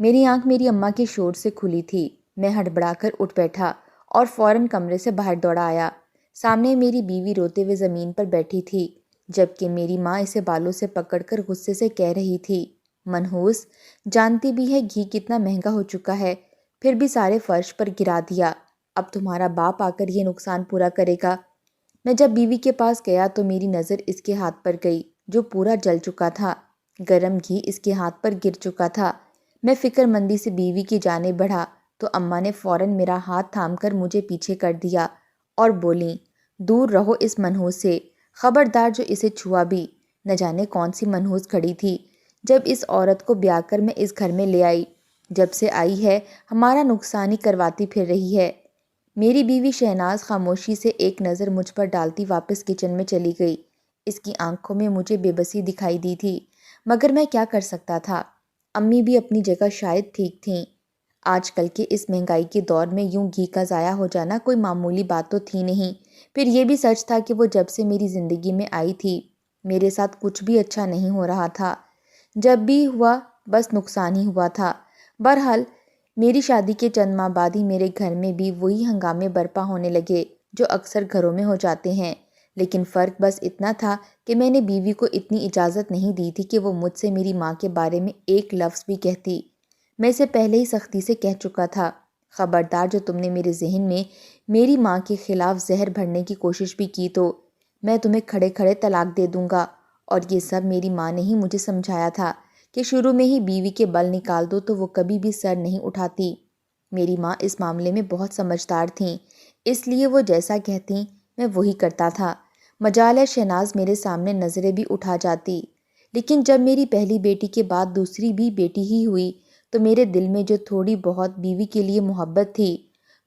میری آنکھ میری اماں کے شور سے کھلی تھی۔ میں ہڑبڑا کر اٹھ بیٹھا اور فوراً کمرے سے باہر دوڑا آیا۔ سامنے میری بیوی روتے ہوئے زمین پر بیٹھی تھی، جبکہ میری ماں اسے بالوں سے پکڑ کر غصے سے کہہ رہی تھی، منحوس، جانتی بھی ہے گھی کتنا مہنگا ہو چکا ہے، پھر بھی سارے فرش پر گرا دیا۔ اب تمہارا باپ آ کر یہ نقصان پورا کرے گا۔ میں جب بیوی کے پاس گیا تو میری نظر اس کے ہاتھ پر گئی جو پورا جل چکا تھا۔ گرم گھی اس کے ہاتھ پر گر چکا تھا۔ میں فکر مندی سے بیوی کی جانب بڑھا تو اماں نے فوراً میرا ہاتھ تھام کر مجھے پیچھے کر دیا اور بولیں، دور رہو اس منحوس سے، خبردار جو اسے چھوا بھی۔ نہ جانے کون سی منحوس کھڑی تھی جب اس عورت کو بیاہ کر میں اس گھر میں لے آئی۔ جب سے آئی ہے ہمارا نقصان ہی کرواتی پھر رہی ہے۔ میری بیوی شہناز خاموشی سے ایک نظر مجھ پر ڈالتی واپس کچن میں چلی گئی۔ اس کی آنکھوں میں مجھے بے بسی دکھائی دی تھی، مگر میں کیا کر سکتا تھا؟ امی بھی اپنی جگہ شاید ٹھیک تھیں۔ آج کل کے اس مہنگائی کے دور میں یوں گھی کا ضائع ہو جانا کوئی معمولی بات تو تھی نہیں۔ پھر یہ بھی سچ تھا کہ وہ جب سے میری زندگی میں آئی تھی میرے ساتھ کچھ بھی اچھا نہیں ہو رہا تھا۔ جب بھی ہوا بس نقصان ہی ہوا تھا۔ بہرحال میری شادی کے چند ماہ بعد ہی میرے گھر میں بھی وہی ہنگامے برپا ہونے لگے جو اکثر گھروں میں ہو جاتے ہیں، لیکن فرق بس اتنا تھا کہ میں نے بیوی کو اتنی اجازت نہیں دی تھی کہ وہ مجھ سے میری ماں کے بارے میں ایک لفظ بھی کہتی۔ میں اسے پہلے ہی سختی سے کہہ چکا تھا، خبردار جو تم نے میرے ذہن میں میری ماں کے خلاف زہر بھرنے کی کوشش بھی کی تو میں تمہیں کھڑے کھڑے طلاق دے دوں گا۔ اور یہ سب میری ماں نے ہی مجھے سمجھایا تھا کہ شروع میں ہی بیوی کے بل نکال دو تو وہ کبھی بھی سر نہیں اٹھاتی۔ میری ماں اس معاملے میں بہت سمجھدار تھیں، اس لیے وہ جیسا کہتیں میں وہی کرتا تھا۔ مجال ہے شہناز میرے سامنے نظریں بھی اٹھا جاتی، لیکن جب میری پہلی بیٹی کے بعد دوسری بھی بیٹی ہی ہوئی تو میرے دل میں جو تھوڑی بہت بیوی کے لیے محبت تھی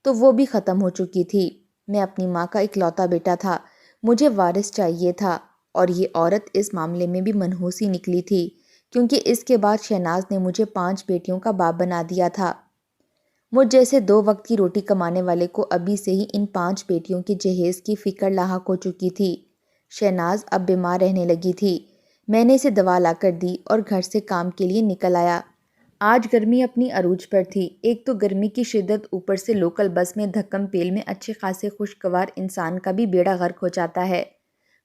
تو وہ بھی ختم ہو چکی تھی۔ میں اپنی ماں کا اکلوتا بیٹا تھا، مجھے وارث چاہیے تھا، اور یہ عورت اس معاملے میں بھی منحوس ہی نکلی تھی، کیونکہ اس کے بعد شہناز نے مجھے 5 بیٹیوں کا باپ بنا دیا تھا۔ مجھ جیسے 2 وقت کی روٹی کمانے والے کو ابھی سے ہی ان 5 بیٹیوں کے جہیز کی فکر لاحق ہو چکی تھی۔ شہناز اب بیمار رہنے لگی تھی۔ میں نے اسے دوا لا کر دی اور گھر سے کام کے لیے نکل آیا۔ آج گرمی اپنی عروج پر تھی۔ ایک تو گرمی کی شدت، اوپر سے لوکل بس میں دھکم پیل میں اچھے خاصے خوشگوار انسان کا بھی بیڑا غرق ہو جاتا ہے۔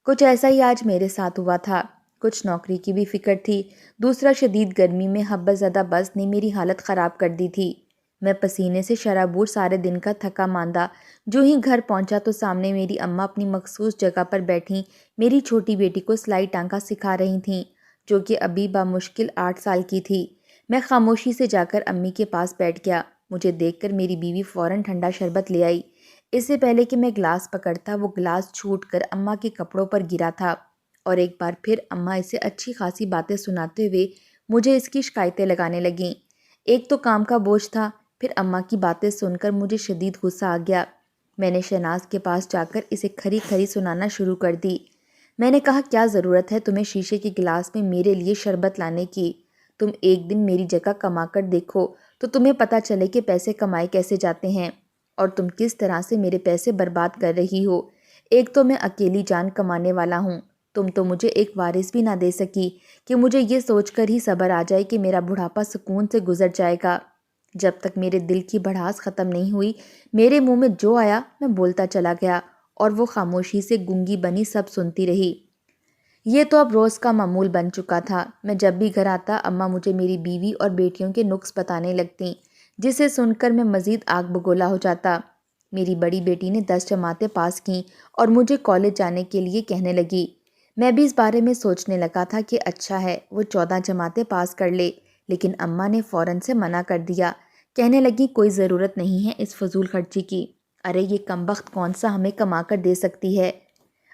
کچھ ایسا ہی آج میرے ساتھ ہوا تھا۔ کچھ نوکری کی بھی فکر تھی، دوسرا شدید گرمی میں حبہ زدہ بس نے میری حالت خراب کر دی تھی۔ میں پسینے سے شرابور سارے دن کا تھکا ماندہ جو ہی گھر پہنچا تو سامنے میری اماں اپنی مخصوص جگہ پر بیٹھی میری چھوٹی بیٹی کو سلائی ٹانکا سکھا رہی تھیں، جو کہ ابھی بامشکل 8 سال کی تھی۔ میں خاموشی سے جا کر امی کے پاس بیٹھ گیا۔ مجھے دیکھ کر میری بیوی فوراً ٹھنڈا شربت لے آئی۔ اس سے پہلے کہ میں گلاس پکڑتا وہ گلاس چھوٹ کر اماں کے کپڑوں پر گرا تھا، اور ایک بار پھر اماں اسے اچھی خاصی باتیں سناتے ہوئے مجھے اس کی شکایتیں لگانے لگیں۔ ایک تو کام کا بوجھ تھا، پھر اماں کی باتیں سن کر مجھے شدید غصہ آ گیا۔ میں نے شہناز کے پاس جا کر اسے کھری کھری سنانا شروع کر دی۔ میں نے کہا، کیا ضرورت ہے تمہیں شیشے کے گلاس میں میرے لیے شربت لانے کی؟ تم ایک دن میری جگہ کما کر دیکھو تو تمہیں پتہ چلے کہ پیسے کمائے کیسے جاتے ہیں، اور تم کس طرح سے میرے پیسے برباد کر رہی ہو۔ ایک تو میں اکیلی جان کمانے والا ہوں، تم تو مجھے ایک وارث بھی نہ دے سکی کہ مجھے یہ سوچ کر ہی صبر آ جائے کہ میرا بڑھاپا سکون سے گزر جائے گا۔ جب تک میرے دل کی بھڑاس ختم نہیں ہوئی میرے منہ میں جو آیا میں بولتا چلا گیا، اور وہ خاموشی سے گونگی بنی سب سنتی رہی۔ یہ تو اب روز کا معمول بن چکا تھا۔ میں جب بھی گھر آتا اماں مجھے میری بیوی اور بیٹیوں کے نقص بتانے لگتیں، جسے سن کر میں مزید آگ بگولا ہو جاتا۔ میری بڑی بیٹی نے 10 جماعتیں پاس کیں اور مجھے کالج جانے کے لیے کہنے لگی۔ میں بھی اس بارے میں سوچنے لگا تھا کہ اچھا ہے وہ 14 جماعتیں پاس کر لے، لیکن اماں نے فوراً سے منع کر دیا۔ کہنے لگی، کوئی ضرورت نہیں ہے اس فضول خرچی کی، ارے یہ کمبخت کون سا ہمیں کما کر دے سکتی ہے۔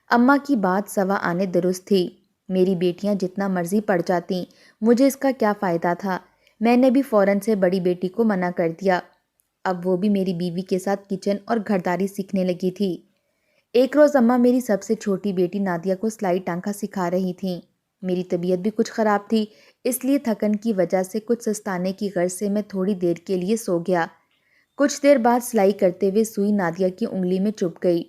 اماں کی بات سوا آنے درست تھی۔ میری بیٹیاں جتنا مرضی پڑھ جاتیں، مجھے اس کا کیا فائدہ تھا؟ میں نے بھی فوراً سے بڑی بیٹی کو منع کر دیا۔ اب وہ بھی میری بیوی کے ساتھ کچن اور گھرداری سیکھنے لگی تھی۔ ایک روز اماں میری سب سے چھوٹی بیٹی نادیہ کو سلائی ٹانکا سکھا رہی تھیں۔ میری طبیعت بھی کچھ خراب تھی، اس لیے تھکن کی وجہ سے کچھ سستانے کی غرض سے میں تھوڑی دیر کے لیے سو گیا۔ کچھ دیر بعد سلائی کرتے ہوئے سوئی نادیہ کی انگلی میں چبھ گئی۔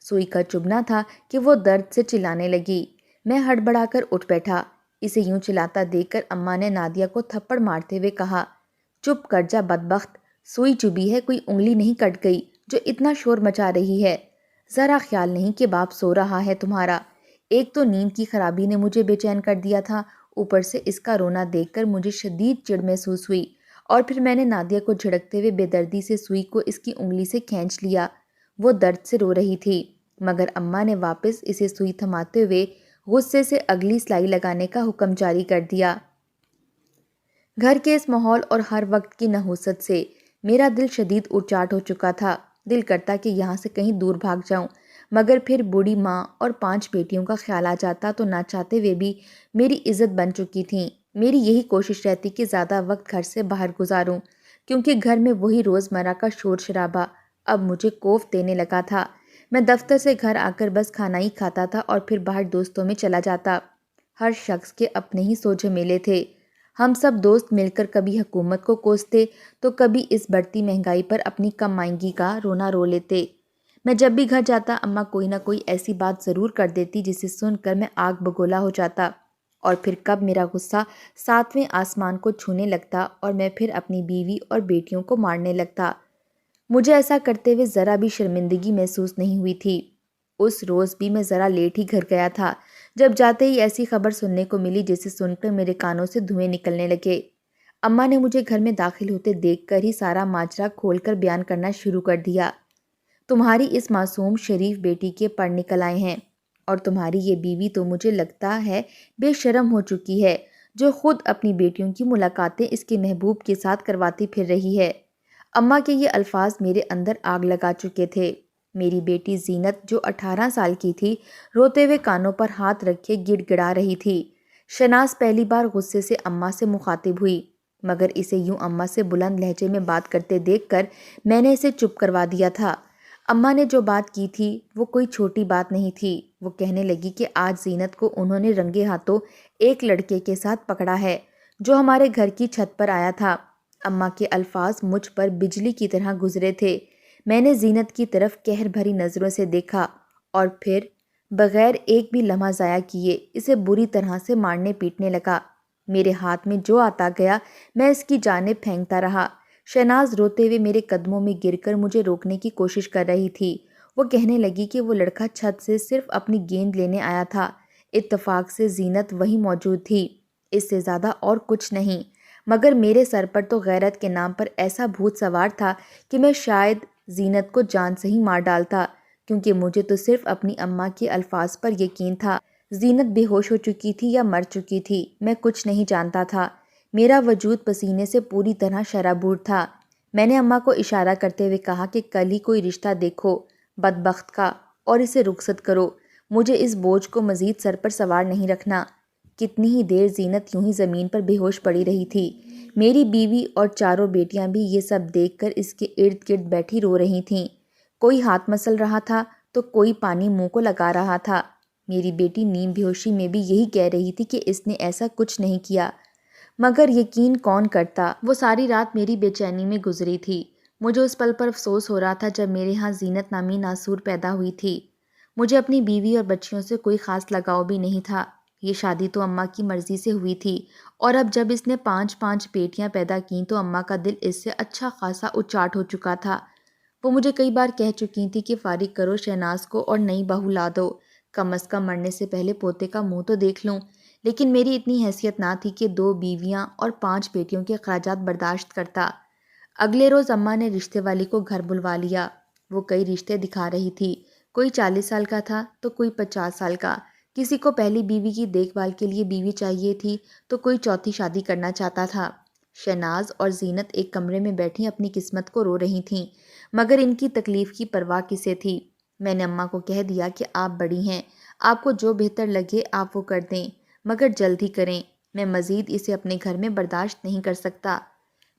سوئی کا چبھنا تھا کہ وہ درد سے چلانے لگی۔ میں ہڑبڑا کر اٹھ بیٹھا۔ اسے یوں چلاتا دیکھ کر اماں نے نادیہ کو تھپڑ مارتے ہوئے کہا، چپ کر جا بدبخت، سوئی چبھی ہے، کوئی انگلی نہیں کٹ گئی جو اتنا شور مچا رہی ہے؟ ذرا خیال نہیں کہ باپ سو رہا ہے تمہارا؟ ایک تو نیند کی خرابی نے مجھے بے چین کر دیا تھا، اوپر سے اس کا رونا دیکھ کر مجھے شدید چڑ محسوس ہوئی، اور پھر میں نے نادیہ کو جھڑکتے ہوئے بے دردی سے سوئی کو اس کی انگلی سے کھینچ لیا۔ وہ درد سے رو رہی تھی، مگر اماں نے واپس اسے سوئی تھماتے ہوئے غصے سے اگلی سلائی لگانے کا حکم جاری کر دیا۔ گھر کے اس ماحول اور ہر وقت کی نحوست سے میرا دل شدید اچاٹ ہو چکا تھا۔ دل کرتا کہ یہاں سے کہیں دور بھاگ جاؤں، مگر پھر بوڑھی ماں اور 5 بیٹیوں کا خیال آ جاتا تو نہ چاہتے ہوئے بھی میری عزت بن چکی تھیں۔ میری یہی کوشش رہتی کہ زیادہ وقت گھر سے باہر گزاروں، کیونکہ گھر میں وہی روزمرہ کا شور شرابہ اب مجھے کوفت دینے لگا تھا۔ میں دفتر سے گھر آ کر بس کھانا ہی کھاتا تھا اور پھر باہر دوستوں میں چلا جاتا۔ ہر شخص کے اپنے ہی سوجھے میلے تھے۔ ہم سب دوست مل کر کبھی حکومت کو کوستے تو کبھی اس بڑھتی مہنگائی پر اپنی کم آمدنی کا رونا رو لیتے۔ میں جب بھی گھر جاتا اماں کوئی نہ کوئی ایسی بات ضرور کر دیتی جسے سن کر میں آگ بگولا ہو جاتا، اور پھر کب میرا غصہ 7ویں آسمان کو چھونے لگتا اور میں پھر اپنی بیوی اور بیٹیوں کو مارنے لگتا۔ مجھے ایسا کرتے ہوئے ذرا بھی شرمندگی محسوس نہیں ہوئی تھی۔ اس روز بھی میں ذرا لیٹ ہی گھر گیا تھا، جب جاتے ہی ایسی خبر سننے کو ملی جسے سن کر میرے کانوں سے دھوئیں نکلنے لگے۔ اماں نے مجھے گھر میں داخل ہوتے دیکھ کر ہی سارا ماجرا کھول کر بیان کرنا شروع کر دیا۔ تمہاری اس معصوم شریف بیٹی کے پڑ نکل آئے ہیں، اور تمہاری یہ بیوی تو مجھے لگتا ہے بے شرم ہو چکی ہے، جو خود اپنی بیٹیوں کی ملاقاتیں اس کے محبوب کے ساتھ کرواتی پھر رہی ہے۔ اماں کے یہ الفاظ میرے اندر آگ لگا چکے تھے۔ میری بیٹی زینت جو 18 سال کی تھی، روتے ہوئے کانوں پر ہاتھ رکھے گڑ گڑا رہی تھی۔ شناز پہلی بار غصے سے اماں سے مخاطب ہوئی، مگر اسے یوں اماں سے بلند لہجے میں بات کرتے دیکھ کر میں نے اسے چپ کروا دیا تھا۔ اماں نے جو بات کی تھی وہ کوئی چھوٹی بات نہیں تھی۔ وہ کہنے لگی کہ آج زینت کو انہوں نے رنگے ہاتھوں ایک لڑکے کے ساتھ پکڑا ہے جو ہمارے گھر کی چھت پر آیا تھا۔ اماں کے الفاظ مجھ پر بجلی کی طرح گزرے تھے۔ میں نے زینت کی طرف قہر بھری نظروں سے دیکھا اور پھر بغیر ایک بھی لمحہ ضائع کیے اسے بری طرح سے مارنے پیٹنے لگا۔ میرے ہاتھ میں جو آتا گیا میں اس کی جانب پھینکتا رہا۔ شہناز روتے ہوئے میرے قدموں میں گر کر مجھے روکنے کی کوشش کر رہی تھی۔ وہ کہنے لگی کہ وہ لڑکا چھت سے صرف اپنی گیند لینے آیا تھا، اتفاق سے زینت وہیں موجود تھی، اس سے زیادہ اور کچھ نہیں، مگر میرے سر پر تو غیرت کے نام پر ایسا بھوت سوار تھا کہ میں شاید زینت کو جان سے ہی مار ڈالتا، کیونکہ مجھے تو صرف اپنی اماں کے الفاظ پر یقین تھا۔ زینت بے ہوش ہو چکی تھی یا مر چکی تھی، میں کچھ نہیں جانتا تھا۔ میرا وجود پسینے سے پوری طرح شرابور تھا۔ میں نے اماں کو اشارہ کرتے ہوئے کہا کہ کل ہی کوئی رشتہ دیکھو بدبخت کا اور اسے رخصت کرو، مجھے اس بوجھ کو مزید سر پر سوار نہیں رکھنا۔ کتنی ہی دیر زینت یوں ہی زمین پر بے ہوش پڑی رہی تھی۔ میری بیوی اور چاروں بیٹیاں بھی یہ سب دیکھ کر اس کے ارد گرد بیٹھی رو رہی تھیں۔ کوئی ہاتھ مسل رہا تھا تو کوئی پانی منہ کو لگا رہا تھا۔ میری بیٹی نیم بے ہوشی میں بھی یہی کہہ رہی تھی کہ اس نے ایسا کچھ نہیں کیا، مگر یقین کون کرتا؟ وہ ساری رات میری بے چینی میں گزری تھی۔ مجھے اس پل پر افسوس ہو رہا تھا جب میرے ہاں زینت نامی ناسور پیدا ہوئی تھی۔ مجھے اپنی بیوی اور بچیوں سے کوئی خاص لگاؤ بھی نہیں تھا۔ یہ شادی تو اماں کی مرضی سے ہوئی تھی، اور اب جب اس نے 5 بیٹیاں پیدا کیں تو اماں کا دل اس سے اچھا خاصا اچاٹ ہو چکا تھا۔ وہ مجھے کئی بار کہہ چکی تھی کہ فارغ کرو شہناز کو اور نئی بہو لا دو، کم از کم مرنے سے پہلے پوتے کا منہ تو دیکھ لوں، لیکن میری اتنی حیثیت نہ تھی کہ 2 بیویاں اور 5 بیٹیوں کے اخراجات برداشت کرتا۔ اگلے روز اماں نے رشتے والی کو گھر بلوا لیا۔ وہ کئی رشتے دکھا رہی تھی، کوئی 40 سال کا تھا تو کوئی 50 سال کا، کسی کو پہلی بیوی کی دیکھ بھال کے لیے بیوی چاہیے تھی تو کوئی چوتھی شادی کرنا چاہتا تھا۔ شہناز اور زینت ایک کمرے میں بیٹھی اپنی قسمت کو رو رہی تھیں، مگر ان کی تکلیف کی پرواہ کسے تھی؟ میں نے اماں کو کہہ دیا کہ آپ بڑی ہیں، آپ کو جو بہتر لگے آپ وہ کر دیں، مگر جلد ہی کریں، میں مزید اسے اپنے گھر میں برداشت نہیں کر سکتا۔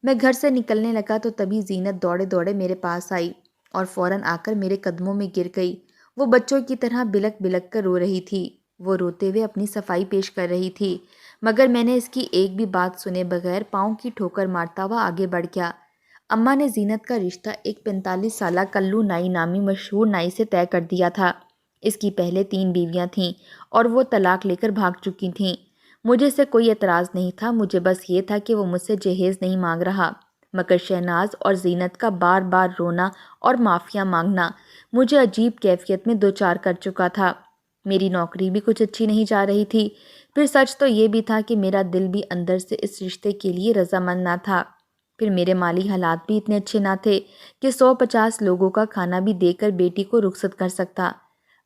میں گھر سے نکلنے لگا تو تبھی زینت دوڑے دوڑے میرے پاس آئی اور فوراً آ کر میرے قدموں میں گر گئی۔ وہ بچوں کی طرح بلک بلک کر رو رہی تھی۔ وہ روتے ہوئے اپنی صفائی پیش کر رہی تھی، مگر میں نے اس کی ایک بھی بات سنے بغیر پاؤں کی ٹھوکر مارتا ہوا آگے بڑھ گیا۔ اماں نے زینت کا رشتہ ایک 45 سالہ کلو نائی نامی مشہور نائی سے طے کر دیا تھا۔ اس کی پہلے 3 بیویاں تھیں اور وہ طلاق لے کر بھاگ چکی تھیں۔ مجھے اس سے کوئی اعتراض نہیں تھا، مجھے بس یہ تھا کہ وہ مجھ سے جہیز نہیں مانگ رہا۔ مگر شہناز اور زینت کا بار بار رونا اور معافیاں مانگنا مجھے عجیب کیفیت میں دوچار کر چکا تھا۔ میری نوکری بھی کچھ اچھی نہیں جا رہی تھی، پھر سچ تو یہ بھی تھا کہ میرا دل بھی اندر سے اس رشتے کے لیے رضامند نہ تھا۔ پھر میرے مالی حالات بھی اتنے اچھے نہ تھے کہ 150 لوگوں کا کھانا بھی دے کر بیٹی کو رخصت کر سکتا۔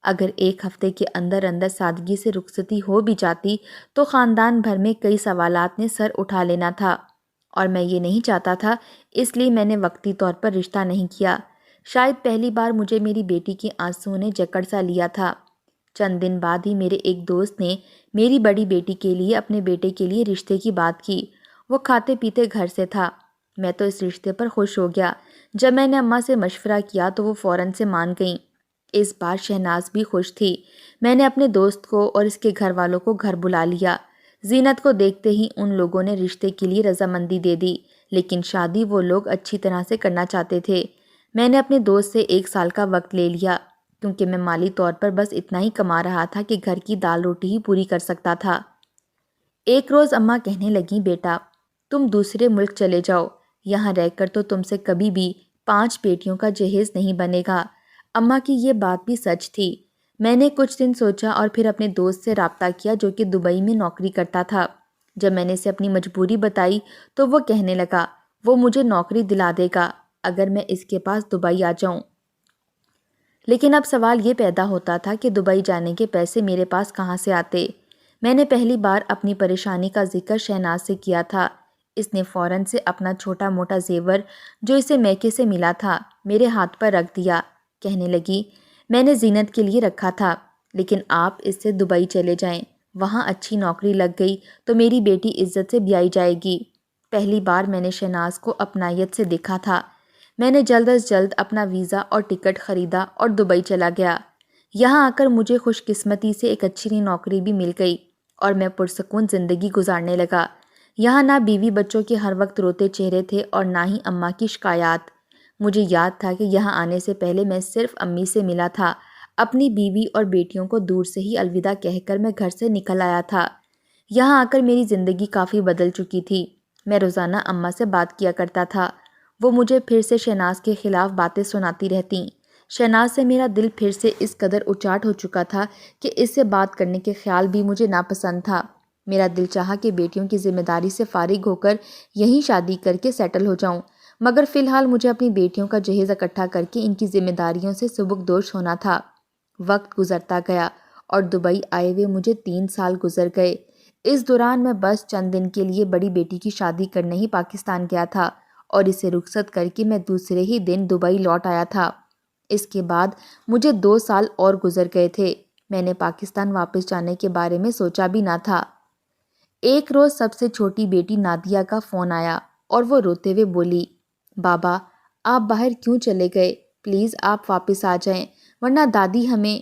اگر ایک ہفتے کے اندر اندر سادگی سے رخصتی ہو بھی جاتی تو خاندان بھر میں کئی سوالات نے سر اٹھا لینا تھا، اور میں یہ نہیں چاہتا تھا، اس لیے میں نے وقتی طور پر رشتہ نہیں کیا۔ شاید پہلی بار مجھے میری بیٹی کے آنسوؤں نے جکڑ سا لیا تھا۔ چند دن بعد ہی میرے ایک دوست نے میری بڑی بیٹی کے لیے اپنے بیٹے کے لیے رشتے کی بات کی۔ وہ کھاتے پیتے گھر سے تھا۔ میں تو اس رشتے پر خوش ہو گیا۔ جب میں نے اماں سے مشورہ کیا تو وہ فوراً سے مان گئیں۔ اس بار شہناز بھی خوش تھی۔ میں نے اپنے دوست کو اور اس کے گھر والوں کو گھر بلا لیا۔ زینت کو دیکھتے ہی ان لوگوں نے رشتے کے لیے رضامندی دے دی، لیکن شادی وہ لوگ اچھی طرح سے کرنا چاہتے تھے۔ میں نے اپنے دوست سے 1 سال کا وقت لے لیا، کیونکہ میں مالی طور پر بس اتنا ہی کما رہا تھا کہ گھر کی دال روٹی ہی پوری کر سکتا تھا۔ ایک روز اماں کہنے لگیں، بیٹا تم دوسرے ملک چلے جاؤ، یہاں رہ کر تو تم سے کبھی بھی 5 بیٹیوں کا جہیز نہیں بنے گا۔ اماں کی یہ بات بھی سچ تھی۔ میں نے کچھ دن سوچا اور پھر اپنے دوست سے رابطہ کیا جو کہ دبئی میں نوکری کرتا تھا۔ جب میں نے اسے اپنی مجبوری بتائی تو وہ کہنے لگا وہ مجھے نوکری دلا دے گا اگر میں اس کے پاس دبئی آ جاؤں۔ لیکن اب سوال یہ پیدا ہوتا تھا کہ دبئی جانے کے پیسے میرے پاس کہاں سے آتے؟ میں نے پہلی بار اپنی پریشانی کا ذکر شہناز سے کیا تھا۔ اس نے فوراً سے اپنا چھوٹا موٹا زیور جو اسے میکے سے ملا تھا میرے ہاتھ پر رکھ دیا۔ کہنے لگی، میں نے زینت کے لیے رکھا تھا، لیکن آپ اس سے دبئی چلے جائیں، وہاں اچھی نوکری لگ گئی تو میری بیٹی عزت سے بیائی جائے گی۔ پہلی بار میں نے شہناز کو اپنائیت سے دیکھا تھا۔ میں نے جلد از جلد اپنا ویزا اور ٹکٹ خریدا اور دبئی چلا گیا۔ یہاں آ کر مجھے خوش قسمتی سے ایک اچھی نوکری بھی مل گئی اور میں پرسکون زندگی گزارنے لگا۔ یہاں نہ بیوی بچوں کے ہر وقت روتے چہرے تھے اور نہ ہی اماں کی شکایات۔ مجھے یاد تھا کہ یہاں آنے سے پہلے میں صرف امی سے ملا تھا۔ اپنی بیوی اور بیٹیوں کو دور سے ہی الوداع کہہ کر میں گھر سے نکل آیا تھا۔ یہاں آ کر میری زندگی کافی بدل چکی تھی۔ میں روزانہ اماں سے بات کیا کرتا تھا۔ وہ مجھے پھر سے شہناز کے خلاف باتیں سناتی رہتیں۔ شہناز سے میرا دل پھر سے اس قدر اچاٹ ہو چکا تھا کہ اس سے بات کرنے کے خیال بھی مجھے ناپسند تھا۔ میرا دل چاہا کہ بیٹیوں کی ذمہ داری سے فارغ ہو کر یہیں شادی کر کے سیٹل ہو جاؤں، مگر فی الحال مجھے اپنی بیٹیوں کا جہیز اکٹھا کر کے ان کی ذمہ داریوں سے سبکدوش ہونا تھا۔ وقت گزرتا گیا اور دبئی آئے ہوئے مجھے 3 سال گزر گئے۔ اس دوران میں بس چند دن کے لیے بڑی بیٹی کی شادی کرنے ہی پاکستان گیا تھا اور اسے رخصت کر کے میں دوسرے ہی دن دبئی لوٹ آیا تھا۔ اس کے بعد مجھے 2 سال اور گزر گئے تھے۔ میں نے پاکستان واپس جانے کے بارے میں سوچا بھی نہ تھا۔ ایک روز سب سے چھوٹی بیٹی نادیہ کا فون آیا اور وہ روتے ہوئے بولی، بابا آپ باہر کیوں چلے گئے؟ پلیز آپ واپس آ جائیں ورنہ دادی ہمیں۔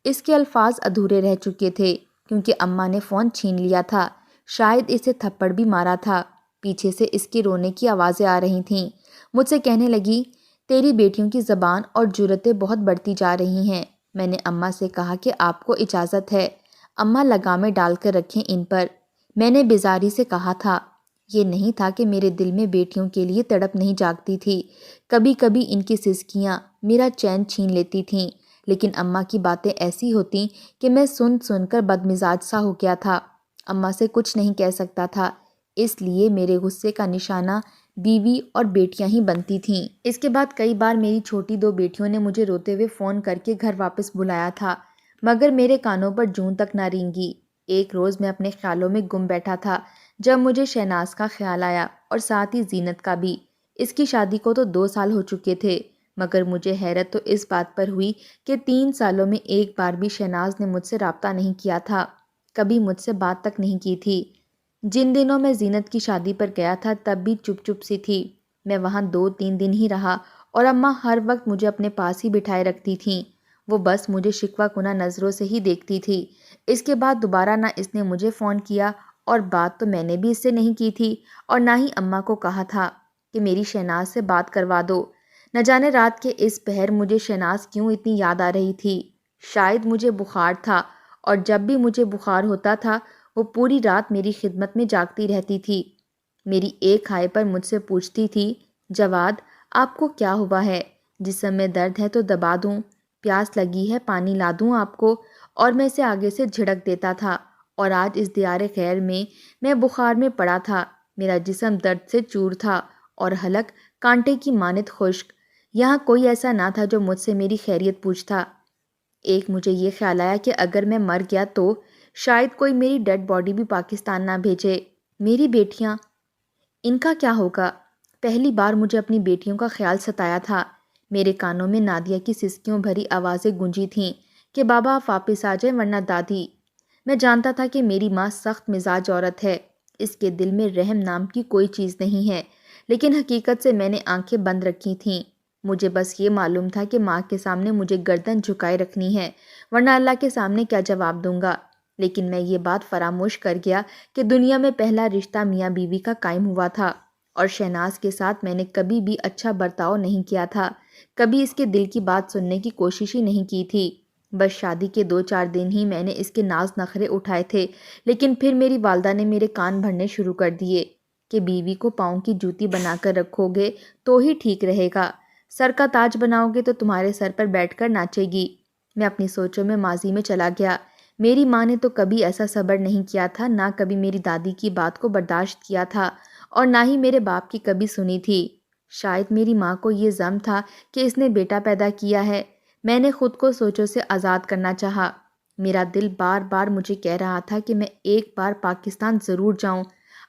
اس کے الفاظ ادھورے رہ چکے تھے کیونکہ اماں نے فون چھین لیا تھا، شاید اسے تھپڑ بھی مارا تھا۔ پیچھے سے اس کے رونے کی آوازیں آ رہی تھیں۔ مجھ سے کہنے لگی، تیری بیٹیوں کی زبان اور جرتیں بہت بڑھتی جا رہی ہیں۔ میں نے اماں سے کہا کہ آپ کو اجازت ہے، اماں لگامیں ڈال کر رکھیں ان پر۔ میں نے بیزاری سے کہا تھا۔ یہ نہیں تھا کہ میرے دل میں بیٹیوں کے لیے تڑپ نہیں جاگتی تھی۔ کبھی کبھی ان کی سسکیاں میرا چین چھین لیتی تھیں، لیکن اماں کی باتیں ایسی ہوتیں کہ میں سن سن کر بدمزاج سا ہو گیا تھا۔ اماں سے کچھ نہیں کہہ سکتا تھا، اس لیے میرے غصے کا نشانہ بیوی اور بیٹیاں ہی بنتی تھیں۔ اس کے بعد کئی بار میری چھوٹی 2 بیٹیوں نے مجھے روتے ہوئے فون کر کے گھر واپس بلایا تھا، مگر میرے کانوں پر جوں تک نہ رینگی۔ ایک روز میں اپنے خیالوں میں گم بیٹھا تھا جب مجھے شہناز کا خیال آیا اور ساتھ ہی زینت کا بھی۔ اس کی شادی کو تو 2 سال ہو چکے تھے، مگر مجھے حیرت تو اس بات پر ہوئی کہ 3 سالوں میں ایک بار بھی شہناز نے مجھ سے رابطہ نہیں کیا تھا، کبھی مجھ سے بات تک نہیں کی تھی۔ جن دنوں میں زینت کی شادی پر گیا تھا تب بھی چپ چپ سی تھی۔ میں وہاں 2-3 دن ہی رہا اور اماں ہر وقت مجھے اپنے پاس ہی بٹھائے رکھتی تھیں۔ وہ بس مجھے شکوہ کنہ نظروں سے ہی دیکھتی تھی۔ اس کے بعد دوبارہ نہ اس نے مجھے فون کیا اور بات تو میں نے بھی اس سے نہیں کی تھی، اور نہ ہی اماں کو کہا تھا کہ میری شہناز سے بات کروا دو۔ نہ جانے رات کے اس پہر مجھے شہناز کیوں اتنی یاد آ رہی تھی۔ شاید مجھے بخار تھا، اور جب بھی مجھے بخار ہوتا تھا وہ پوری رات میری خدمت میں جاگتی رہتی تھی۔ میری ایک ہائے پر مجھ سے پوچھتی تھی، جواد آپ کو کیا ہوا ہے؟ جسم میں درد ہے تو دبا دوں؟ پیاس لگی ہے پانی لا دوں آپ کو؟ اور میں اسے آگے سے جھڑک دیتا تھا۔ اور آج اس دیار خیر میں بخار میں پڑا تھا، میرا جسم درد سے چور تھا اور حلق کانٹے کی مانند خشک۔ یہاں کوئی ایسا نہ تھا جو مجھ سے میری خیریت پوچھتا۔ ایک مجھے یہ خیال آیا کہ اگر میں مر گیا تو شاید کوئی میری ڈیڈ باڈی بھی پاکستان نہ بھیجے۔ میری بیٹیاں، ان کا کیا ہوگا؟ پہلی بار مجھے اپنی بیٹیوں کا خیال ستایا تھا۔ میرے کانوں میں نادیہ کی سسکیوں بھری آوازیں گونجی تھیں کہ بابا آپ واپس آ جائیں ورنہ دادی۔ میں جانتا تھا کہ میری ماں سخت مزاج عورت ہے، اس کے دل میں رحم نام کی کوئی چیز نہیں ہے، لیکن حقیقت سے میں نے آنکھیں بند رکھی تھیں۔ مجھے بس یہ معلوم تھا کہ ماں کے سامنے مجھے گردن جھکائے رکھنی ہے، ورنہ اللہ کے سامنے کیا جواب دوں گا۔ لیکن میں یہ بات فراموش کر گیا کہ دنیا میں پہلا رشتہ میاں بیوی کا قائم ہوا تھا، اور شہناز کے ساتھ میں نے کبھی بھی اچھا برتاؤ نہیں کیا تھا، کبھی اس کے دل کی بات سننے کی کوشش ہی نہیں کی تھی۔ بس شادی کے 2-4 دن ہی میں نے اس کے ناز نخرے اٹھائے تھے، لیکن پھر میری والدہ نے میرے کان بھرنے شروع کر دیے کہ بیوی کو پاؤں کی جوتی بنا کر رکھو گے تو ہی ٹھیک رہے گا، سر کا تاج بناؤ گے تو تمہارے سر پر بیٹھ کر ناچے گی۔ میں اپنی سوچوں میں ماضی میں چلا گیا۔ میری ماں نے تو کبھی ایسا صبر نہیں کیا تھا، نہ کبھی میری دادی کی بات کو برداشت کیا تھا، اور نہ ہی میرے باپ کی کبھی سنی تھی۔ شاید میری ماں کو یہ ضم تھا کہ اس نے بیٹا پیدا کیا ہے۔ میں نے خود کو سوچوں سے آزاد کرنا چاہا۔ میرا دل بار بار مجھے کہہ رہا تھا کہ میں ایک بار پاکستان ضرور جاؤں۔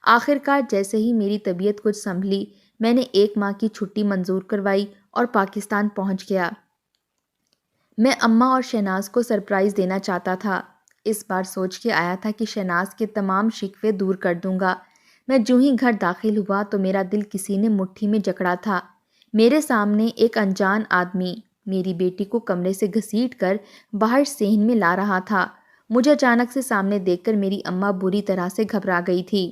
آخرکار جیسے ہی میری طبیعت کچھ سنبھلی، میں نے 1 ماہ کی چھٹی منظور کروائی اور پاکستان پہنچ گیا۔ میں اماں اور شہناز کو سرپرائز دینا چاہتا تھا۔ اس بار سوچ کے آیا تھا کہ شہناز کے تمام شکوے دور کر دوں گا۔ میں جو ہی گھر داخل ہوا تو میرا دل کسی نے مٹھی میں جکڑا تھا۔ میرے سامنے ایک انجان آدمی میری بیٹی کو کمرے سے گھسیٹ کر باہر صحن میں لا رہا تھا۔ مجھے اچانک سے سامنے دیکھ کر میری اماں بری طرح سے گھبرا گئی تھی۔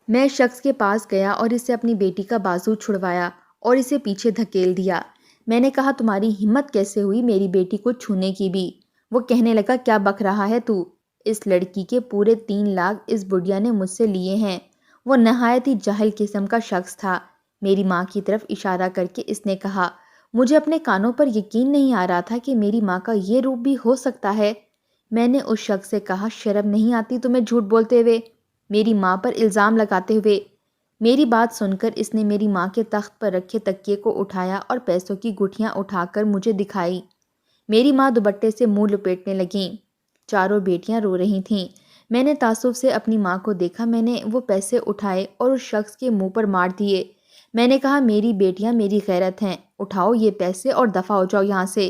میں شخص کے پاس گیا اور اس سے اپنی بیٹی کا بازو چھڑوایا اور اسے پیچھے دھکیل دیا۔ میں نے کہا، تمہاری ہمت کیسے ہوئی میری بیٹی کو چھونے کی بھی؟ وہ کہنے لگا، کیا بک رہا ہے تو؟ اس لڑکی کے پورے 3 لاکھ اس بڑھیا نے مجھ سے لیے ہیں۔ وہ نہایت ہی جاہل قسم کا شخص تھا۔ میری ماں کی طرف اشارہ کر کے اس نے کہا۔ مجھے اپنے کانوں پر یقین نہیں آ رہا تھا کہ میری ماں کا یہ روپ بھی ہو سکتا ہے۔ میں نے اس شخص سے کہا، شرم نہیں آتی تمہیں جھوٹ بولتے ہوئے، میری ماں پر الزام لگاتے ہوئے؟ میری بات سن کر اس نے میری ماں کے تخت پر رکھے تکیے کو اٹھایا اور پیسوں کی گٹھیاں اٹھا کر مجھے دکھائی۔ میری ماں دوپٹے سے منہ لپیٹنے لگیں۔ چاروں بیٹیاں رو رہی تھیں۔ میں نے تعصب سے اپنی ماں کو دیکھا۔ میں نے وہ پیسے اٹھائے اور اس شخص کے منہ پر مار دیے۔ میں نے کہا، میری بیٹیاں میری غیرت ہیں، اٹھاؤ یہ پیسے اور دفع ہو جاؤ یہاں سے۔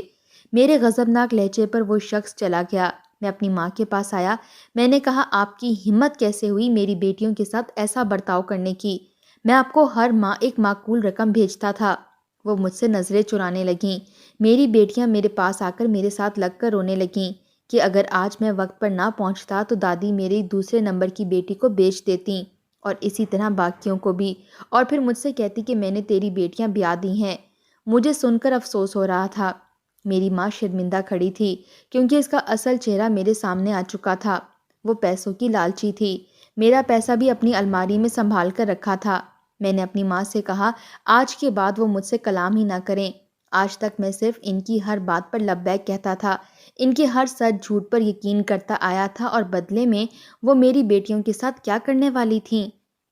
میرے غضبناک لہجے پر وہ شخص چلا گیا۔ میں اپنی ماں کے پاس آیا۔ میں نے کہا، آپ کی ہمت کیسے ہوئی میری بیٹیوں کے ساتھ ایسا برتاؤ کرنے کی؟ میں آپ کو ہر ماہ ایک معقول رقم بھیجتا تھا۔ وہ مجھ سے نظریں چرانے لگیں۔ میری بیٹیاں میرے پاس آ کر میرے ساتھ لگ کر رونے لگیں کہ اگر آج میں وقت پر نہ پہنچتا تو دادی میری دوسرے نمبر کی بیٹی کو بیچ دیتی، اور اسی طرح باقیوں کو بھی، اور پھر مجھ سے کہتی کہ میں نے تیری بیٹیاں بیاہ دی ہیں۔ مجھے سن کر افسوس ہو رہا تھا۔ میری ماں شرمندہ کھڑی تھی کیونکہ اس کا اصل چہرہ میرے سامنے آ چکا تھا۔ وہ پیسوں کی لالچی تھی۔ میرا پیسہ بھی اپنی الماری میں سنبھال کر رکھا تھا۔ میں نے اپنی ماں سے کہا، آج کے بعد وہ مجھ سے کلام ہی نہ کریں۔ آج تک میں صرف ان کی ہر بات پر لبیک کہتا تھا، ان کے ہر سچ جھوٹ پر یقین کرتا آیا تھا، اور بدلے میں وہ میری بیٹیوں کے ساتھ کیا کرنے والی تھیں؟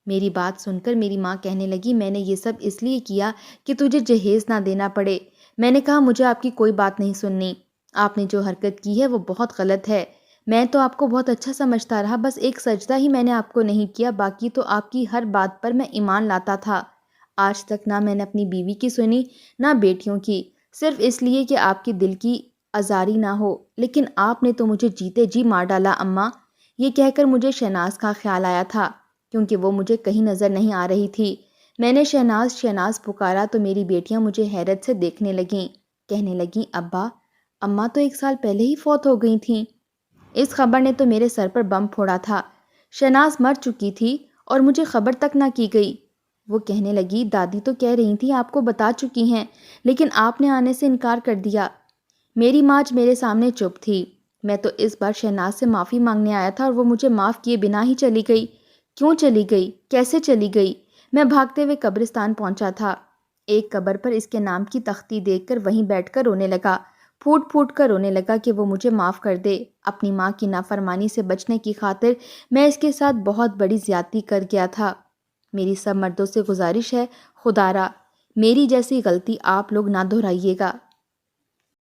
میری بات سن کر میری ماں کہنے لگی، میں نے یہ سب اس لیے کیا کہ تجھے جہیز نہ دینا پڑے۔ میں نے کہا، مجھے آپ کی کوئی بات نہیں سننی۔ آپ نے جو حرکت کی ہے وہ بہت غلط ہے۔ میں تو آپ کو بہت اچھا سمجھتا رہا، بس ایک سجدہ ہی میں نے آپ کو نہیں کیا، باقی تو آپ کی ہر بات پر میں ایمان لاتا تھا۔ آج تک نہ میں نے اپنی بیوی کی سنی نہ بیٹیوں کی، صرف اس لیے کہ آپ کی دل کی آزاری نہ ہو، لیکن آپ نے تو مجھے جیتے جی مار ڈالا اماں۔ یہ کہہ کر مجھے شہناز کا خیال آیا تھا، کیونکہ وہ مجھے کہیں نظر نہیں آ رہی تھی۔ میں نے شہناز شہناز پکارا تو میری بیٹیاں مجھے حیرت سے دیکھنے لگیں، کہنے لگیں، ابا، اماں تو 1 سال پہلے ہی فوت ہو گئی تھیں۔ اس خبر نے تو میرے سر پر بم پھوڑا تھا۔ شہناز مر چکی تھی اور مجھے خبر تک نہ کی گئی۔ وہ کہنے لگی، دادی تو کہہ رہی تھی آپ کو بتا چکی ہیں، لیکن آپ نے آنے سے انکار کر دیا۔ میری ماں آج میرے سامنے چپ تھی۔ میں تو اس بار شہناز سے معافی مانگنے آیا تھا اور وہ مجھے معاف کیے بنا ہی چلی گئی۔ کیوں چلی گئی؟ کیسے چلی گئی؟ میں بھاگتے ہوئے قبرستان پہنچا تھا۔ ایک قبر پر اس کے نام کی تختی دیکھ کر وہیں بیٹھ کر رونے لگا، پھوٹ پھوٹ کر رونے لگا کہ وہ مجھے معاف کر دے۔ اپنی ماں کی نافرمانی سے بچنے کی خاطر میں اس کے ساتھ بہت بڑی زیادتی کر گیا تھا۔ میری سب مردوں سے گزارش ہے، خدا را میری جیسی غلطی آپ لوگ نہ دہرائیے گا۔